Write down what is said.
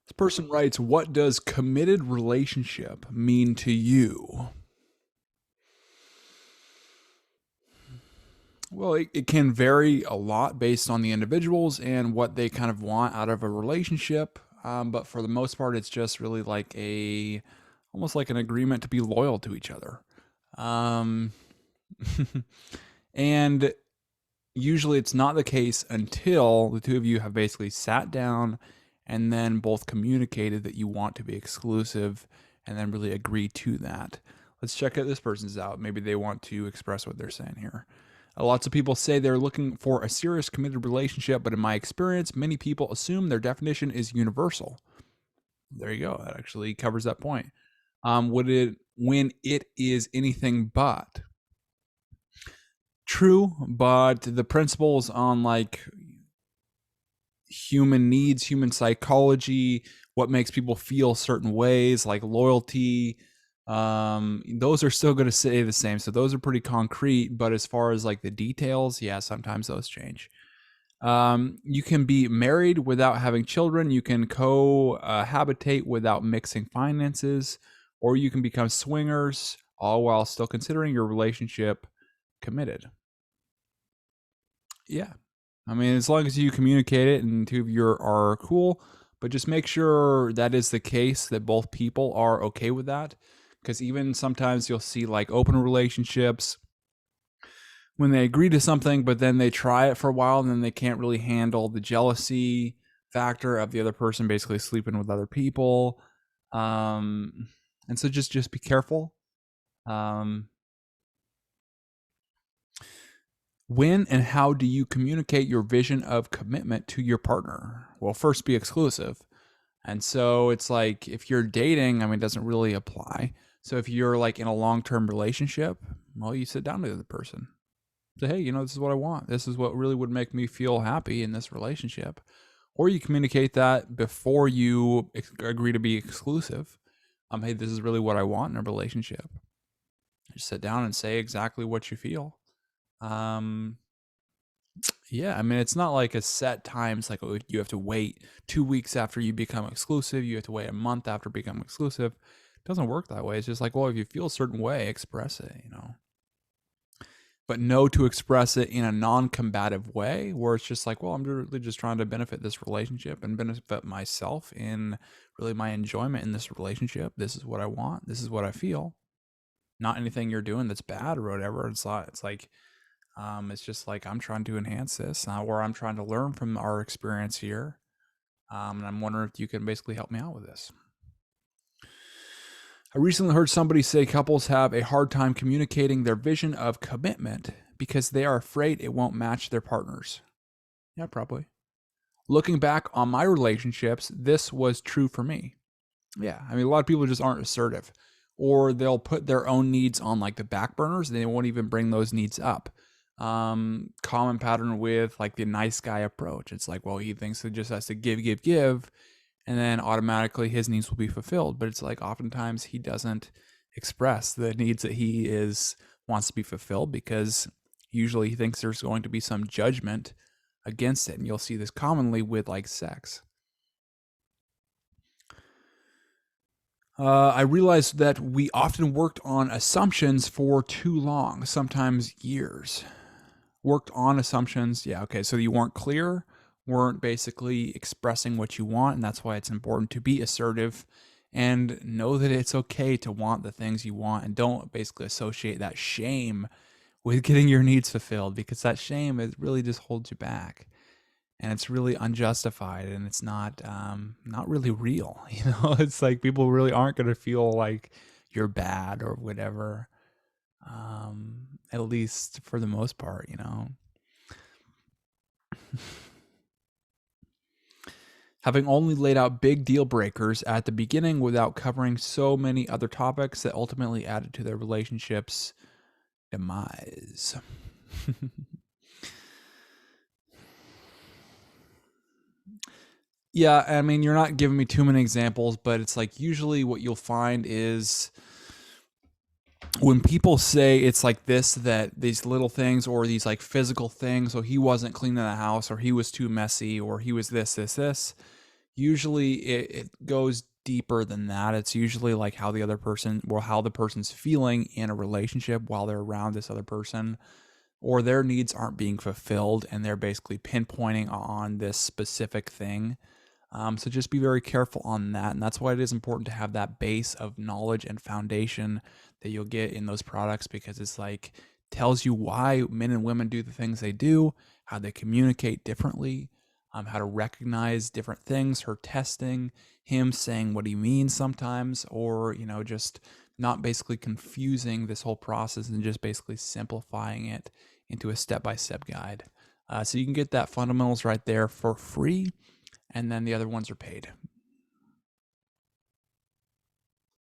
This person writes, what does committed relationship mean to you? Well, it can vary a lot based on the individuals and what they kind of want out of a relationship. But for the most part, it's just really like almost like an agreement to be loyal to each other. Um, and usually it's not the case until the two of you have basically sat down and then both communicated that you want to be exclusive and then really agree to that. Let's check out this person's out. Maybe they want to express what they're saying here. Lots of people say they're looking for a serious committed relationship, but in my experience, many people assume their definition is universal. There you go. That actually covers that point. When it is anything but true, but the principles on like human needs, human psychology, what makes people feel certain ways, like loyalty, those are still going to stay the same. So those are pretty concrete, but as far as like the details, yeah, sometimes those change. You can be married without having children. You can cohabitate without mixing finances, or you can become swingers, all while still considering your relationship committed. Yeah. I mean, as long as you communicate it and two of you are cool, but just make sure that is the case, that both people are okay with that. Because even sometimes you'll see like open relationships when they agree to something, but then they try it for a while and then they can't really handle the jealousy factor of the other person basically sleeping with other people. And so just be careful. Um, When and how do you communicate your vision of commitment to your partner? Well, first be exclusive. And so it's like if you're dating, I mean, it doesn't really apply. So if you're like in a long term relationship, well, you sit down with the person. Say, hey, this is what I want. This is what really would make me feel happy in this relationship. Or you communicate that before you agree to be exclusive. Hey, this is really what I want in a relationship. Just sit down and say exactly what you feel. Yeah, I mean, it's not like a set times like you have to wait 2 weeks after you become exclusive. You have to wait a month after becoming exclusive. It doesn't work that way. It's just like, well, if you feel a certain way, express it. But know to express it in a non-combative way where it's just like, well, I'm really just trying to benefit this relationship and benefit myself in really my enjoyment in this relationship. This is what I want. This is what I feel. Not anything you're doing that's bad or whatever. It's like it's just like I'm trying to enhance this, or I'm trying to learn from our experience here, and I'm wondering if you can basically help me out with this. I recently heard somebody say couples have a hard time communicating their vision of commitment because they are afraid it won't match their partners. Yeah, probably. Looking back on my relationships, this was true for me. Yeah, I mean, a lot of people just aren't assertive, or they'll put their own needs on like the back burners, and they won't even bring those needs up. Common pattern with like the nice guy approach. It's like, well, he thinks he just has to give, and then automatically his needs will be fulfilled. But it's like oftentimes he doesn't express the needs that he wants to be fulfilled because usually he thinks there's going to be some judgment against it. And you'll see this commonly with like sex. I realized that we often worked on assumptions for too long, sometimes years. Worked on assumptions. Yeah, okay. So you weren't clear, weren't basically expressing what you want. And that's why it's important to be assertive and know that it's okay to want the things you want and don't basically associate that shame with getting your needs fulfilled because that shame it really just holds you back and it's really unjustified and it's not really real. It's like people really aren't going to feel like you're bad or whatever, at least for the most part. Having only laid out big deal breakers at the beginning without covering so many other topics that ultimately added to their relationship's demise. Yeah, I mean, you're not giving me too many examples, but it's like usually what you'll find is when people say it's like this, that these little things or these like physical things, so he wasn't cleaning the house or he was too messy or he was this, Usually it goes deeper than that. It's usually like how the other person, or how the person's feeling in a relationship while they're around this other person, or their needs aren't being fulfilled and they're basically pinpointing on this specific thing. So just be very careful on that. And that's why it is important to have that base of knowledge and foundation that you'll get in those products, because it's like tells you why men and women do the things they do, how they communicate differently, how to recognize different things, her testing, him saying what he means sometimes, or, just not basically confusing this whole process and just basically simplifying it into a step-by-step guide. So you can get that fundamentals right there for free, and then the other ones are paid.